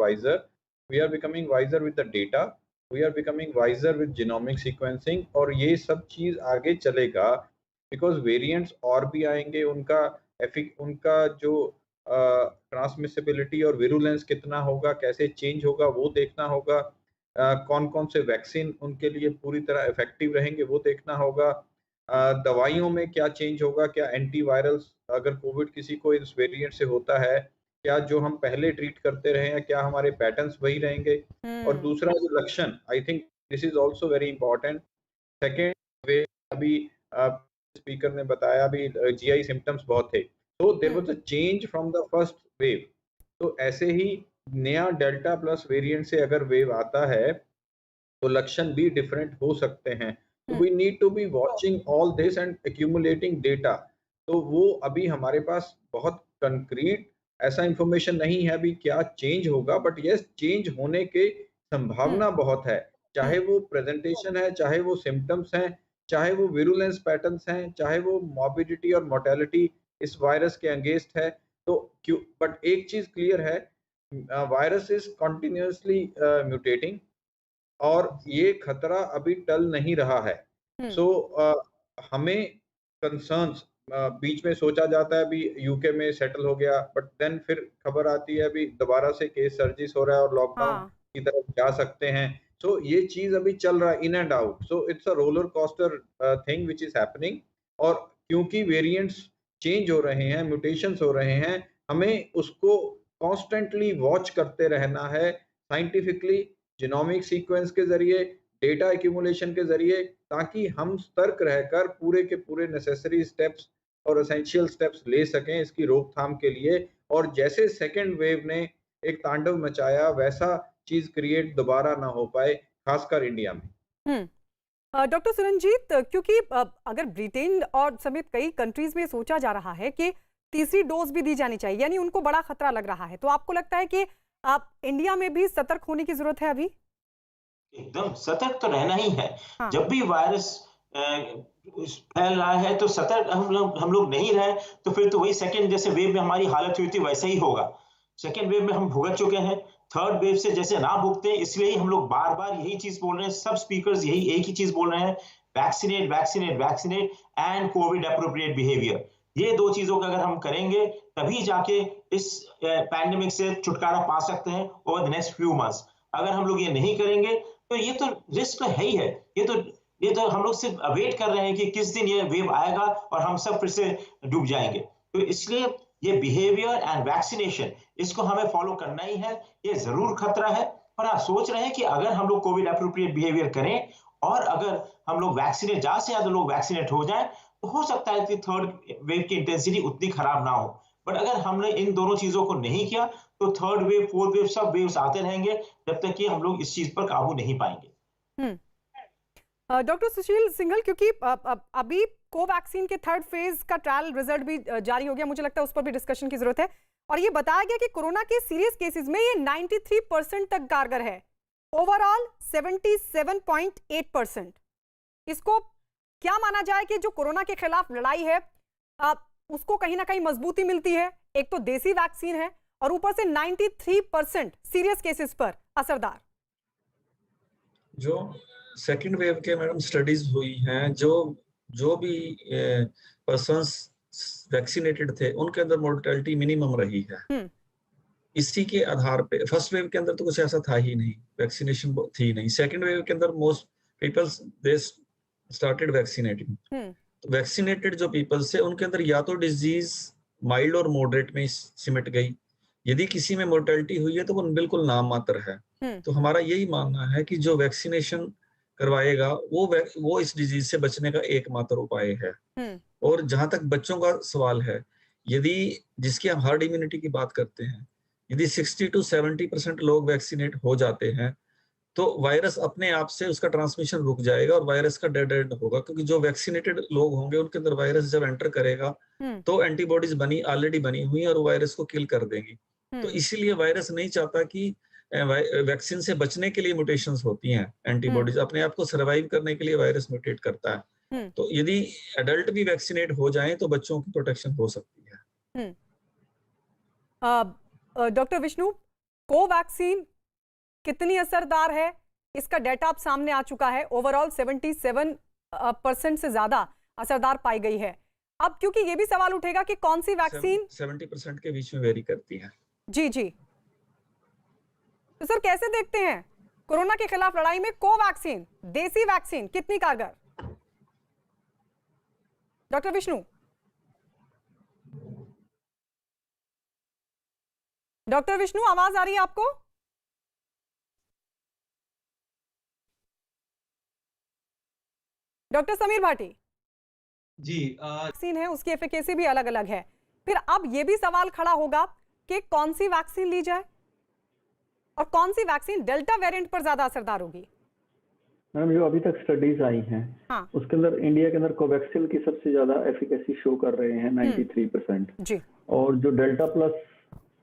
wiser with the data, we are becoming wiser with genomic sequencing, और ये सब चीज आगे चलेगा बिकॉज वेरिएंट्स और भी आएंगे, उनका जो ट्रांसमिसिबिलिटी और विरुलेंस कितना होगा, कैसे चेंज होगा, वो देखना होगा। कौन कौन से वैक्सीन उनके लिए पूरी तरह इफेक्टिव रहेंगे वो देखना होगा। दवाइयों में क्या चेंज होगा, क्या एंटीवायरल्स, अगर कोविड किसी को इस वेरिएंट से होता है, क्या जो हम पहले ट्रीट करते रहे हैं, क्या हमारे पैटर्न्स वही रहेंगे। और दूसरा जो लक्षण, I think this is also very important. Second wave, अभी स्पीकर ने बताया, अभी जीआई सिम्टम्स बहुत थे, तो there was a change from the first wave. तो ऐसे ही नया डेल्टा प्लस वेरिएंट से अगर वेव आता है तो लक्षण भी डिफरेंट हो सकते हैं। तो we need to be watching all this and accumulating data. तो वो अभी हमारे पास बहुत कंक्रीट ऐसा इंफॉर्मेशन नहीं है अभी क्या चेंज होगा, बट यस, चेंज होने के संभावना बहुत है। चाहे वो प्रेजेंटेशन है, चाहे वो सिम्टम्स हैं, चाहे वो विरुलेंस पैटर्न्स हैं, चाहे वो मॉर्बिडिटी और मोर्टेलिटी इस वायरस के अगेंस्ट है। तो क्यों, बट एक चीज क्लियर है, वायरस इज कंटिन्यूअसली म्यूटेटिंग और ये खतरा अभी टल नहीं रहा है। सो हमें कंसर्न्स बीच में सोचा जाता है अभी यूके में सेटल हो गया, बट देन फिर खबर आती है अभी दोबारा से केस सर्जिस हो रहा है और लॉकडाउन हाँ, की तरफ जा सकते हैं। सो ये चीज़ अभी चल रहा है in and out. So it's a roller coaster thing which is happening. और क्योंकि वेरिएंट्स चेंज हो रहे हैं, म्यूटेशंस हो रहे हैं, हमें उसको कॉन्स्टेंटली वॉच करते रहना है साइंटिफिकली, जीनोमिक सीक्वेंस के ज़रिए, डेटा एक्यूमुलेशन के ज़रिए, ताकि हम सतर्क रहकर पूरे के पूरे नेसेसरी स्टेप्स और एसेंशियल स्टेप्स ले सकें इसकी रोकथाम के लिए। और जैसे सेकंड वेव ने एक तांडव मचाया, वैसा चीज़ क्रिएट दोबारा ना हो पाए, खासकर इंडिया में। डॉक्टर सुरंजीत, क्योंकि अगर ब्रिटेन और समेत कई कंट्रीज में सोचा जा रहा है कि तीसरी डोज भी दी जानी चाहिए, यानी उनको बड़ा खतरा लग रहा है, तो आपको लगता है कि इंडिया में भी सतर्क होने की जरूरत है अभी? एकदम सतर्क तो रहना ही है। हाँ। जब भी वायरस फैल रहा है तो सतर्क हम लोग नहीं रहे तो फिर तो वही सेकंड जैसे वेव में हमारी हालत हुई थी वैसा ही होगा। सेकंड वेव में हम भुगत चुके हैं, थर्ड वेव से जैसे ना भुगते, इसलिए ही हम लोग बार बार यही चीज बोल रहे हैं, सब स्पीकर्स यही एक ही चीज बोल रहे हैं, vaccinate vaccinate vaccinate and Covid appropriate behaviour. ये दो चीजों का अगर हम करेंगे तभी जाके इस पैंडेमिक से छुटकारा पा सकते हैं over the next few months. अगर हम लोग ये नहीं करेंगे तो ये तो रिस्क तो है ही है। ये तो हम लोग सिर्फ वेट कर रहे हैं कि किस दिन ये वेव आएगा और हम सब फिर से डूब जाएंगे। तो इसलिए ये बिहेवियर एंड वैक्सीनेशन इसको हमें फॉलो करना ही है। ये जरूर खतरा है, पर आप सोच रहे हैं कि अगर हम लोग कोविड एप्रोप्रिएट बिहेवियर करें और अगर हम लोग वैक्सीनेट, ज्यादा से ज्यादा लोग वैक्सीनेट हो जाएं, तो हो सकता है कि थर्ड वेव की इंटेंसिटी उतनी खराब ना हो। बट अगर हमने इन दोनों चीजों को नहीं किया तो थर्ड वेव, फोर्थ वेव, सब वेव्स आते रहेंगे जब तक कि हम लोग इस चीज पर काबू नहीं पाएंगे। डॉक्टर सुशील सिंघल, क्योंकि अभी कोवैक्सीन के थर्ड फेज का ट्रायल रिजल्ट भी जारी हो गया, मुझे लगता है उस पर भी डिस्कशन की जरूरत है। और ये बताया गया कि कोरोना के सीरियस केसेस में ये 93% तक कारगर है, ओवरऑल 77.8%। इसको क्या माना जाए कि जो कोरोना के खिलाफ लड़ाई है उसको कहीं ना कहीं मजबूती मिलती है? एक तो देसी वैक्सीन है और ऊपर से 93% सीरियस केसेस पर असरदार। जो सेकेंड वेव के मैडम स्टडीज हुई हैं, जो भी पर्सन्स वैक्सीनेटेड थे उनके अंदर मोर्टेलिटी मिनिमम रही है। इसी के आधार पे फर्स्ट वेव के अंदर तो कुछ ऐसा था ही नहीं, वैक्सीनेशन थी नहीं। सेकेंड वेव के अंदर most peoples they started vaccinating. तो वैक्सीनेटेड जो पीपल्स थे उनके अंदर या तो डिजीज माइल्ड और मॉडरेट में सिमट गई, यदि किसी में मोर्टेलिटी हुई है तो वो बिल्कुल नाम मात्र है। तो हमारा यही मानना है कि जो वैक्सीनेशन करवाएगा वो इस डिजीज से बचने का एकमात्र उपाय है। और जहां तक बच्चों का सवाल है, यदि जिसकी हम हर्ड इम्यूनिटी की बात करते हैं, यदि 60 to 70% लोग वैक्सीनेट हो जाते हैं तो वायरस अपने आप से उसका ट्रांसमिशन रुक जाएगा और वायरस का डेड एंड होगा, क्योंकि जो वैक्सीनेटेड लोग होंगे उनके अंदर वायरस जब एंटर करेगा तो एंटीबॉडीज ऑलरेडी बनी हुई है और वायरस को किल कर देंगी। तो इसीलिए वायरस नहीं चाहता कि वैक्सीन से बचने के लिए म्यूटेशंस होती हैं, एंटीबॉडीज अपने आप को सर्वाइव करने के लिए वायरस म्यूटेट करता है। तो यदि एडल्ट भी वैक्सीनेट हो जाएं तो बच्चों की प्रोटेक्शन हो सकती है। डॉक्टर विष्णु, कोवैक्सीन कितनी असरदार है? इसका डेटा अब सामने आ चुका है, ओवरऑल 77% से ज्यादा असरदार पाई गई है। अब क्योंकि ये भी सवाल उठेगा कि कौन सी वैक्सीन 70% के बीच में वेरी करती है। जी जी, तो सर कैसे देखते हैं कोरोना के खिलाफ लड़ाई में कोवैक्सीन, देसी वैक्सीन कितनी कारगर? डॉक्टर विष्णु, डॉक्टर विष्णु आवाज आ रही है आपको? डॉक्टर समीर भाटी जी, वैक्सीन है उसकी एफिकेसी भी अलग अलग है, फिर अब ये भी सवाल खड़ा होगा कि कौन सी वैक्सीन ली जाए और कौन सी वैक्सीन डेल्टा वेरिएंट पर ज्यादा असरदार होगी? मैम, जो अभी तक स्टडीज आई हैं, हाँ, उसके अंदर इंडिया के अंदर कोवैक्सीन की सबसे ज्यादा एफिकेसी शो कर रहे हैं 93% जी, और जो डेल्टा प्लस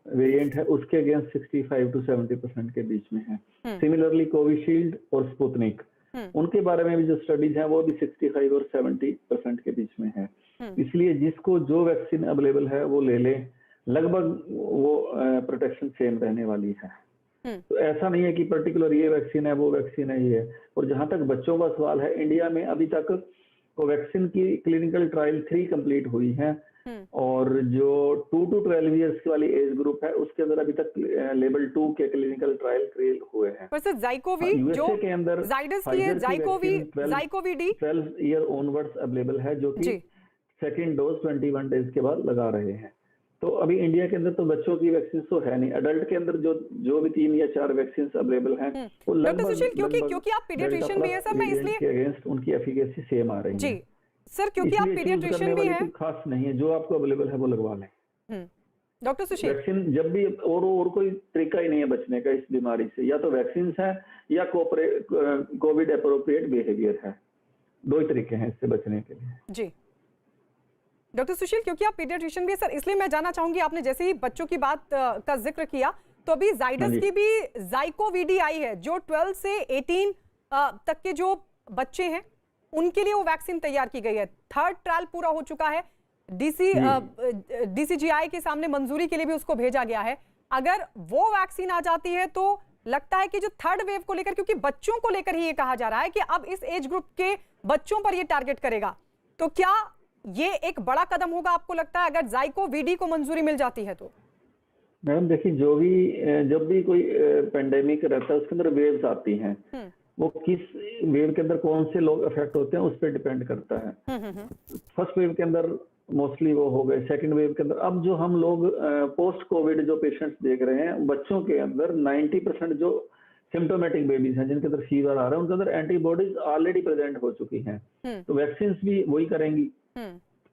वेरिएंट है उसके अगेंस्ट 65 to 70% के बीच में है। सिमिलरली कोविशील्ड और स्पुतनिक, उनके बारे में भी जो स्टडीज हैं वो भी 65 और 70% के बीच में है। इसलिए जिसको जो वैक्सीन अवेलेबल है वो ले ले, लगभग वो प्रोटेक्शन सेम रहने वाली है। तो ऐसा नहीं है कि पर्टिकुलर ये वैक्सीन है वो वैक्सीन है ये है। और जहां तक बच्चों का सवाल है, इंडिया में अभी तक कोवैक्सीन की क्लिनिकल ट्रायल 3 कंप्लीट हुई है और जो 2 to 12 इयर्स वाली एज ग्रुप है उसके अंदर अभी तक लेवल 2 के क्लिनिकल ट्रायल क्रिएट हुए हैं। पर सर ज़ाइकोवी जो के अंदर जाइडस की है, ज़ाइकोवी डी 12 ईयर ऑनवर्ड्स अवेलेबल है, जो कि सेकेंड डोज 21 डेज के बाद लगा रहे हैं। तो अभी इंडिया के अंदर तो बच्चों की वैक्सीन तो है नहीं, अडल्ट के अंदर जो भी 3 या 4 वैक्सीन अवेलेबल हैं वो डॉक्टर सुशील क्योंकि आप पीडियाट्रिशियन भी है सर, मैं इसलिए के अगेंस्ट उनकी एफिकेसी सेम आ रही है। जी सर, क्योंकि आप पीडियाट्रिशियन भी हैं, खास नहीं है, जो आपको अवेलेबल है वो लगवा लें। डॉक्टर सुशील वैक्सीन जब भी और कोई तरीका ही नहीं है बचने का इस बीमारी से, या तो वैक्सीन है या कोविड एप्रोप्रिएट बिहेवियर है, 2 ही तरीके हैं इससे बचने के लिए। जी डॉक्टर सुशील, क्योंकि आप पीडियाट्रिशियन भी है सर, इसलिए मैं जानना चाहूंगी, आपने जैसे ही बच्चों की बात का जिक्र किया तो अभी जाइडस की भी ज़ाइकोवी आई है जो 12 से 18 तक के जो बच्चे हैं उनके लिए वो वैक्सीन तैयार की गई है। 3rd ट्रायल पूरा हो चुका है, DCGI के सामने मंजूरी के लिए भी उसको भेजा गया है। अगर वो वैक्सीन आ जाती है तो लगता है कि जो 3rd वेव को लेकर, क्योंकि बच्चों को लेकर ही ये कहा जा रहा है कि अब इस एज ग्रुप के बच्चों पर ये टारगेट करेगा, तो क्या ये एक बड़ा कदम होगा आपको लगता है अगर ज़ाइकोवी को मंजूरी मिल जाती है तो? मैडम देखिए, जब भी कोई पेंडेमिक रहता है उसके अंदर वेव्स आती हैं, वो किस वेव के अंदर कौन से लोग अफेक्ट होते हैं उस पर डिपेंड करता है। फर्स्ट वेव के अंदर मोस्टली वो हो गए, सेकंड वेव के अंदर अब जो हम लोग पोस्ट कोविड जो पेशेंट्स देख रहे हैं, बच्चों के अंदर 90% जो सिम्टोमेटिक बेबीज हैं जिनके अंदर फीवर आ रहा है उनके अंदर एंटीबॉडीज ऑलरेडी प्रेजेंट हो चुकी हैं, तो वैक्सीन भी वही करेंगी।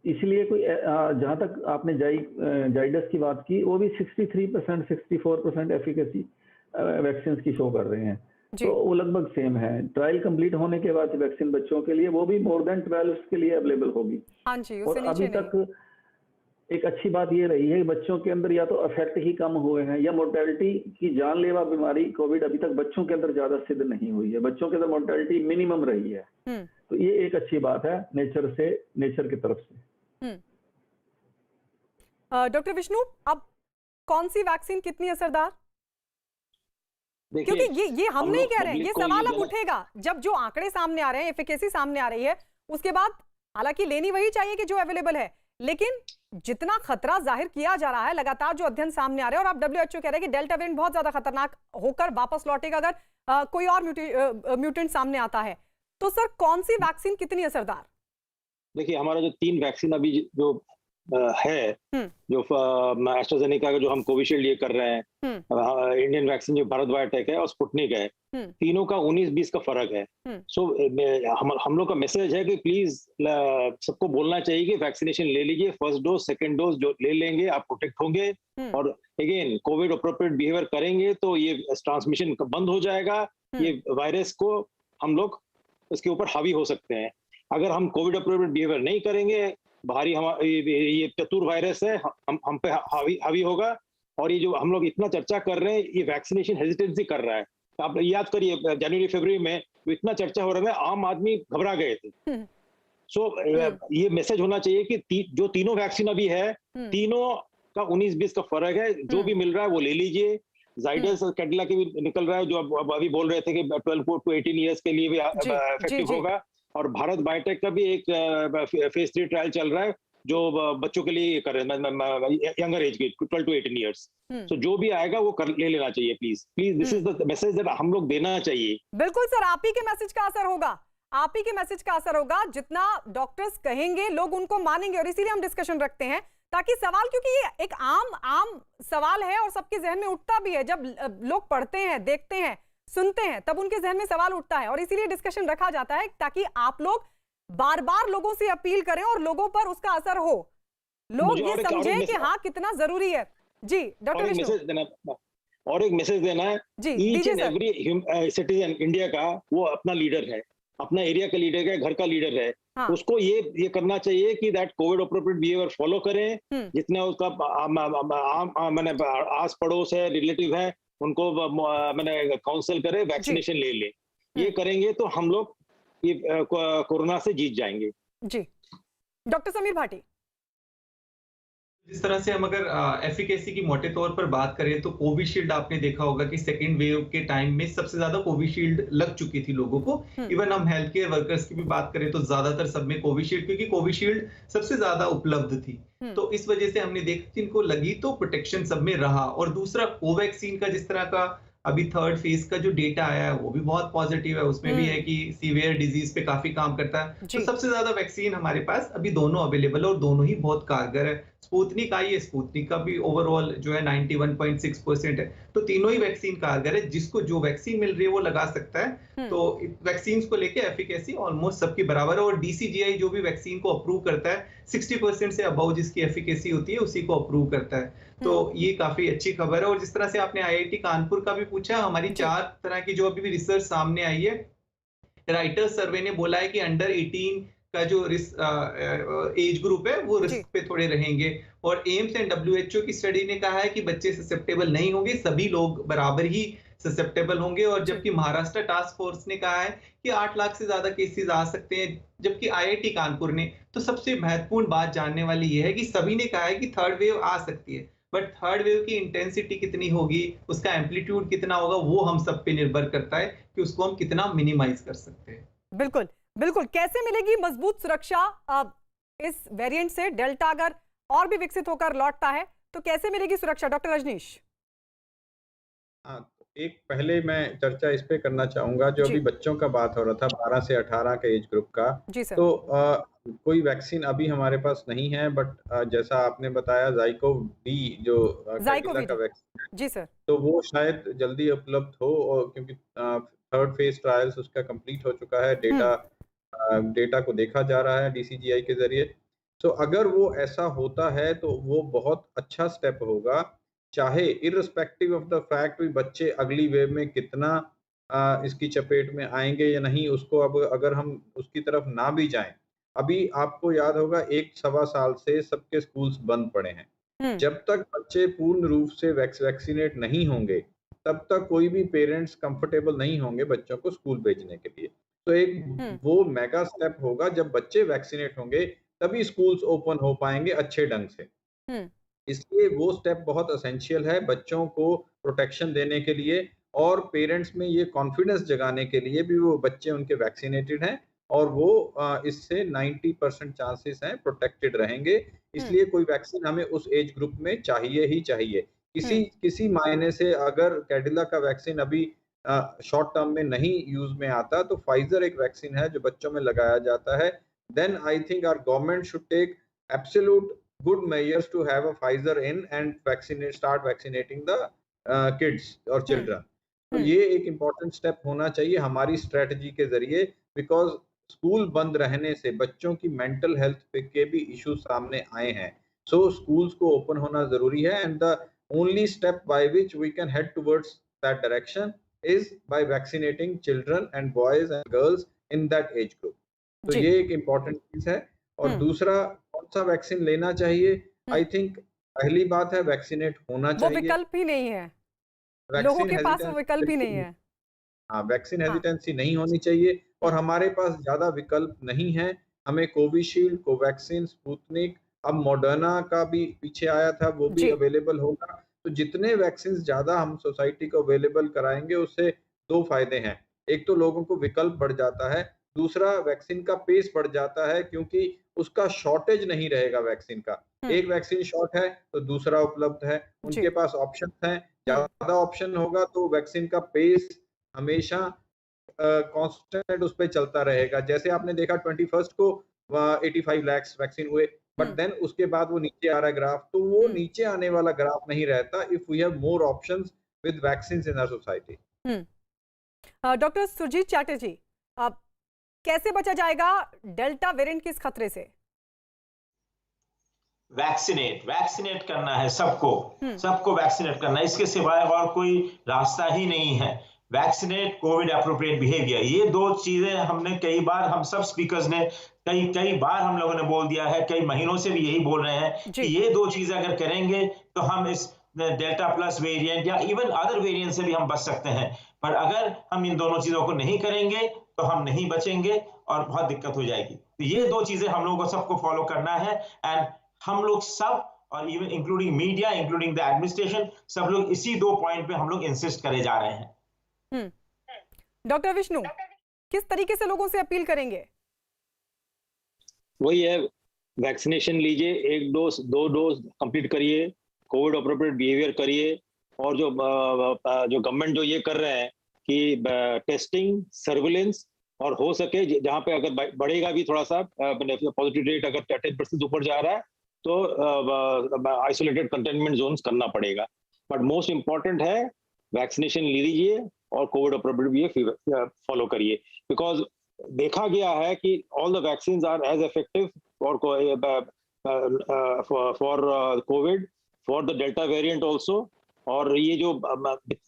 इसलिए कोई जहां तक आपने जाइडस की बात की, वो भी 63% 64% एफिकेसी वैक्सीन की शो कर रहे हैं, तो वो लगभग सेम है। ट्रायल कंप्लीट होने के बाद वैक्सीन बच्चों के लिए वो भी मोर देन 12 के लिए अवेलेबल होगी। हाँ जी, और अभी तक एक अच्छी बात ये रही है कि बच्चों के अंदर या तो इफेक्ट ही कम हुए हैं या मोर्टेलिटी की जानलेवा बीमारी कोविड अभी तक बच्चों के अंदर ज्यादा सिद्ध नहीं हुई है, बच्चों के अंदर मोर्टेलिटी मिनिमम रही है। तो ये एक अच्छी बात है नेचर की तरफ से। डॉक्टर विष्णु, अब कौन सी वैक्सीन कितनी असरदार? क्योंकि ये हम नहीं कह रहे हैं, ये सवाल अब उठेगा जब जो आंकड़े सामने आ रहे हैं, एफिकेसी सामने आ रही है, उसके बाद हालांकि लेनी वही चाहिए कि जो अवेलेबल है, लेकिन जितना खतरा जाहिर किया जा रहा है, लगातार जो अध्ययन सामने आ रहे हैं और अब WHO कह रहे हैं कि डेल्टा वेरिएंट बहुत ज्यादा खतरनाक होकर वापस लौटेगा अगर कोई और म्यूटेंट सामने आता है, तो सर कौन सी वैक्सीन कितनी असरदार? देखिए, हमारा जो 3 वैक्सीन अभी जो है, जो एस्ट्राजेनेका का जो हम कोविशील्ड ये कर रहे हैं, इंडियन वैक्सीन जो भारत बायोटेक है और स्पुतनिक है, तीनों का 19-20 का फर्क है। सो हम लोग का मैसेज है कि प्लीज सबको बोलना चाहिए कि वैक्सीनेशन ले लीजिए, फर्स्ट डोज सेकंड डोज जो ले लेंगे आप प्रोटेक्ट होंगे, और अगेन कोविड अप्रोप्रिएट बिहेवियर करेंगे तो ये ट्रांसमिशन बंद हो जाएगा, ये वायरस को हम लोग इसके ऊपर हावी हो सकते हैं। अगर हम कोविड अप्रोप्रिएट बिहेवियर नहीं करेंगे, बाहरी ये चतुर वायरस है, हम पे हावी होगा, और ये जो हम लोग इतना चर्चा कर रहे हैं, ये वैक्सीनेशन हेजिटेंसी कर रहा है। आप याद करिए जनवरी फरवरी में इतना चर्चा हो रहा है, आम आदमी घबरा गए थे। सो ये मैसेज होना चाहिए कि जो तीनों वैक्सीन अभी है, तीनों का 19-20 का फर्क है, जो भी मिल रहा है वो ले लीजिए। जाइडस और कैडिला के भी निकल रहा है, जो अभी बोल रहे थे कि 12 to 18 ईयर्स के लिए भी इफेक्टिव होगा, और भारत बायोटेक का भी एक फेज 3 ट्रायल चल रहा है जो बच्चों के लिए कर रहे हैं, यंगर एज के 12 to 18 ईयर्स। तो जो भी आएगा वो ले लेना चाहिए, please this is the message that हम लोग देना चाहिए। बिल्कुल सर, आप ही के मैसेज का असर होगा, आप ही के मैसेज का असर होगा, जितना डॉक्टर्स कहेंगे लोग उनको मानेंगे, और इसीलिए हम डिस्कशन रखते हैं ताकि सवाल, क्योंकि ये एक आम सवाल है और सबके जहन में उठता भी है, जब लोग पढ़ते हैं, देखते हैं, सुनते हैं, तब उनके जहन में सवाल उठता है, और इसीलिए डिस्कशन रखा जाता है ताकि आप लोग बार बार लोगों से अपील करें और लोगों पर उसका असर हो, लोग ये समझें कि हाँ कितना जरूरी है। जी डॉक्टर विष्णु, और एक मैसेज देना है, each and every citizen India का वो अपना लीडर है, अपना एरिया का लीडर है, घर का लीडर है। हाँ। उसको ये करना चाहिए कि that Covid appropriate behaviour follow करें, जितना उसका मैंने आस पड़ोस है, रिलेटिव है, उनको मैंने काउंसिल करे, वैक्सीनेशन ले ले। ये करेंगे तो हम लोग ये कोरोना से जीत जाएंगे। जी डॉक्टर समीर भाटी। जिस तरह से हम अगर एफिकेसी की मोटे तौर पर बात करें तो कोविशील्ड आपने देखा होगा कि सेकेंड वेव के टाइम में सबसे ज्यादा कोविशील्ड लग चुकी थी लोगों को। इवन हम हेल्थ केयर वर्कर्स की भी बात करें तो ज्यादातर सब में कोविशील्ड, क्योंकि कोविशील्ड सबसे ज्यादा उपलब्ध थी, तो इस वजह से हमने देखा कि इनको लगी तो प्रोटेक्शन सब में रहा। और दूसरा कोवैक्सीन का जिस तरह का अभी थर्ड फेज का जो डेटा आया है वो भी बहुत पॉजिटिव है, उसमें भी है कि सीवियर डिजीज पे काफी काम करता है। तो सबसे ज्यादा वैक्सीन हमारे पास अभी दोनों अवेलेबल है और दोनों ही बहुत कारगर है। स्पुतनिक आई है, स्पुतनिक का भी ओवरऑल जो है 91.6% है, तो तीनों ही वैक्सीन कारगर है। जिसको जो वैक्सीन मिल रही है वो लगा सकता है। तो वैक्सीन को लेके एफिकेसी ऑलमोस्ट सबकी बराबर है। और डीसीजीआई जो भी वैक्सीन को अप्रूव करता है 60% से अबव जिसकी एफिकेसी होती है उसी को अप्रूव करता है, तो ये काफी अच्छी खबर है। और जिस तरह से आपने आईआईटी कानपुर का भी पूछा, हमारी 4 तरह की जो अभी भी रिसर्च सामने आई है। राइटर्स सर्वे ने बोला है कि अंडर 18 का जो एज ग्रुप है वो रिस्क पे थोड़े रहेंगे। और एम्स एंड डब्ल्यूएचओ की स्टडी ने कहा है कि बच्चे ससेप्टेबल नहीं होंगे, सभी लोग बराबर ही ससेप्टेबल होंगे। और जबकि महाराष्ट्र टास्क फोर्स ने कहा है कि 8 लाख से ज्यादा केसेस आ सकते हैं, जबकि आईआईटी कानपुर ने तो सबसे महत्वपूर्ण बात जानने वाली यह है कि सभी ने कहा है कि थर्ड वेव आ सकती है, बट थर्ड वेव की इंटेंसिटी कितनी होगी, उसका एम्पलीट्यूड कितना होगा, वो हम सब पे निर्भर करता है कि उसको हम कितना मिनिमाइज कर सकते हैं। बिल्कुल बिल्कुल। कैसे मिलेगी मजबूत सुरक्षा इस वेरिएंट से? डेल्टा अगर और भी विकसित होकर लौटता है तो कैसे मिलेगी सुरक्षा, डॉक्टर रजनीश? एक पहले मैं चर्चा इस पे करना चाहूंगा, जो अभी बच्चों का बात हो रहा था 12 से 18 के एज ग्रुप का। तो कोई वैक्सीन अभी हमारे पास नहीं है, बट जैसा आपने बताया ज़ाइकोव डी जो कैडिला का वैक्सीन है, जी सर, तो वो शायद जल्दी उपलब्ध हो, और क्योंकि थर्ड फेज ट्रायल्स उसका कंप्लीट हो चुका है, डेटा को देखा जा रहा है डीसीजीआई के जरिए। तो अगर वो ऐसा होता है तो वो बहुत अच्छा स्टेप होगा, चाहे इररिस्पेक्टिव ऑफ द फैक्ट भी बच्चे अगली वेव में कितना इसकी चपेट में आएंगे या नहीं, उसको अब अगर हम उसकी तरफ ना भी जाएं। अभी आपको याद होगा 1-1.25 साल से सबके स्कूल्स बंद पड़े हैं। जब तक बच्चे पूर्ण रूप से वैक्सीनेट नहीं होंगे तब तक कोई भी पेरेंट्स कंफर्टेबल नहीं होंगे बच्चों को स्कूल भेजने के लिए। तो एक वो मेगा स्टेप होगा, जब बच्चे वैक्सीनेट होंगे तभी स्कूल्स ओपन हो पाएंगे अच्छे ढंग से। इसलिए वो स्टेप बहुत एसेंशियल है बच्चों को प्रोटेक्शन देने के लिए, और पेरेंट्स में ये कॉन्फिडेंस जगाने के लिए भी वो बच्चे उनके वैक्सीनेटेड हैं और वो इससे 90% चांसेस हैं प्रोटेक्टेड रहेंगे। इसलिए कोई वैक्सीन हमें उस एज ग्रुप में चाहिए ही चाहिए। किसी मायने से अगर कैडिला का वैक्सीन अभी शॉर्ट टर्म में नहीं यूज में आता तो फाइजर एक वैक्सीन है जो बच्चों में लगाया जाता है। Then I think our government should take absolute good measures to have a Pfizer in and start vaccinating the kids or children. तो ये एक इम्पोर्टेंट स्टेप होना चाहिए हमारी स्ट्रेटजी के जरिए, बिकॉज स्कूल बंद रहने से बच्चों की मेंटल हेल्थ के भी इश्यूज सामने आए हैं। सो स्कूल्स को ओपन होना जरूरी है, and the only step by which we can head towards that direction is by vaccinating children and boys and girls in that age group. तो ये एक इम्पोर्टेंट चीज है। और दूसरा, कौन सा वैक्सीन लेना चाहिए? आई थिंक पहली बात है वैक्सीनेट होना चाहिए। वो विकल्प ही नहीं है, लोगों के पास वो विकल्प ही नहीं है। हाँ, वैक्सीन हेजिटेंसी नहीं होनी चाहिए, और हमारे पास ज्यादा विकल्प नहीं है। हमें कोविशील्ड, कोवैक्सीन, स्पुतनिक, अब मॉडर्ना का भी पीछे आया था, वो भी अवेलेबल होगा। तो जितने वैक्सीन ज्यादा हम सोसाइटी को अवेलेबल कराएंगे उससे 2 फायदे हैं। एक तो लोगों को विकल्प बढ़ जाता है, दूसरा वैक्सीन का पेस बढ़ जाता है, क्योंकि उसका शॉर्टेज नहीं रहेगा वैक्सीन का। एक वैक्सीन शॉर्ट है तो दूसरा उपलब्ध है, उनके पास ऑप्शन हैं। ज्यादा ऑप्शन होगा तो वैक्सीन का पेस हमेशा कांस्टेंट उस पे चलता रहेगा। जैसे आपने देखा 21st को 85 लाख वैक्सीन हुए, बट देन उसके बाद वो नीचे आ रहा है ग्राफ, तो वो नीचे आने वाला ग्राफ नहीं रहता if we have more options with vaccines in our society. Doctor Surjit Chatterjee, कैसे बचा जाएगा डेल्टा वेरिएंट के इस खतरे से? वैक्सीनेट करना है सबको वैक्सीनेट करना है, इसके सिवाय और कोई रास्ता ही नहीं है। वैक्सीनेट, कोविड एप्रोप्रिएट बिहेवियर, ये 2 चीजें हमने कई बार, हम सब स्पीकर्स ने कई बार हम लोगों ने बोल दिया है, कई महीनों से भी यही बोल रहे हैं कि ये 2 चीजें अगर करेंगे तो हम इस डेल्टा प्लस वेरिएंट या इवन अदर वेरिएंट से भी हम बच सकते हैं। पर अगर हम इन दोनों चीजों को नहीं करेंगे तो हम नहीं बचेंगे और बहुत दिक्कत हो जाएगी। तो ये 2 चीजें हम लोगों को सबको फॉलो करना है, एंड हम लोग सब और even including media, including the administration, सब लोग इसी 2 पॉइंट पे हम लोग इंसिस्ट करे जा रहे हैं। डॉक्टर विष्णु, किस तरीके से लोगों से अपील करेंगे? वही है, वैक्सीनेशन लीजिए, 1 डोज 2 डोज कंप्लीट करिए, कोविड अप्रोप्रिएट बिहेवियर करिए, और जो गवर्नमेंट जो ये कर रहे हैं कि टेस्टिंग, सर्विलेंस, और हो सके जहाँ पे अगर बढ़ेगा भी थोड़ा सा पॉजिटिव रेट अगर 10% ऊपर जा रहा है तो आइसोलेटेड कंटेनमेंट जोन्स करना पड़ेगा। बट मोस्ट इम्पॉर्टेंट है वैक्सीनेशन लीजिए और कोविड अप्रोप्रिएट बिहेवियर फॉलो करिए, बिकॉज देखा गया है कि all the vaccines are as effective for Covid, for the delta variant also. और ये जो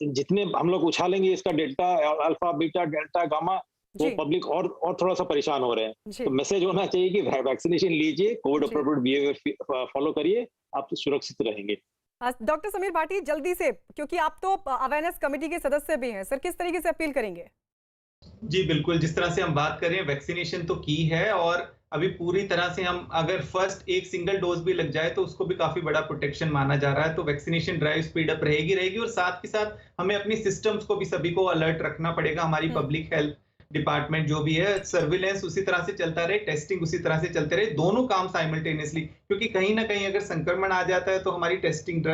जितने हम लोग उछालेंगे इसका delta, alpha, beta, delta, gamma, तो पब्लिक और थोड़ा सा परेशान हो रहे हैं। तो मैसेज होना चाहिए कि वैक्सीनेशन लीजिए, कोविड अप्रोप्रिएट बिहेवियर फॉलो करिए, आप सुरक्षित रहेंगे। डॉक्टर समीर भाटी, जल्दी से, क्योंकि आप तो अवेयरनेस कमेटी के सदस्य भी हैं सर, किस तरीके से अपील करेंगे? जी बिल्कुल, जिस तरह से हम बात कर रहे हैं, वैक्सीनेशन तो की है और अभी पूरी तरह से हम अगर फर्स्ट एक सिंगल डोज भी लग जाए तो उसको भी काफी बड़ा प्रोटेक्शन माना जा रहा है। तो वैक्सीनेशन ड्राइव स्पीड अप रहेगी और साथ के साथ हमें अपनी सिस्टम्स को भी सभी को अलर्ट रखना पड़ेगा। हमारी पब्लिक हेल्थ डिपार्टमेंट जो भी है, सर्विलेंस उसी तरह से चलता रहे, टेस्टिंग उसी तरह से चलते रहे, दोनों काम साइमल्टेनियसली, क्योंकि कहीं ना कहीं अगर संक्रमण आ जाता है तो हमारी टेस्टिंग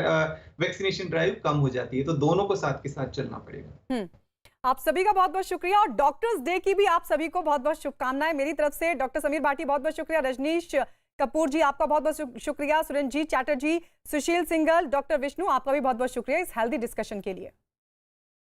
वैक्सीनेशन ड्राइव कम हो जाती है। तो दोनों को साथ के साथ चलना पड़ेगा। आप सभी का बहुत बहुत शुक्रिया, और डॉक्टर्स डे की भी आप सभी को बहुत बहुत शुभकामनाएं मेरी तरफ से। डॉक्टर समीर भाटी बहुत बहुत शुक्रिया, रजनीश कपूर जी आपका बहुत बहुत शुक्रिया, सुरेंद्रजीत चैटर्जी, सुशील सिंगल, डॉक्टर विष्णु आपका भी बहुत बहुत शुक्रिया इस हेल्दी डिस्कशन के लिए।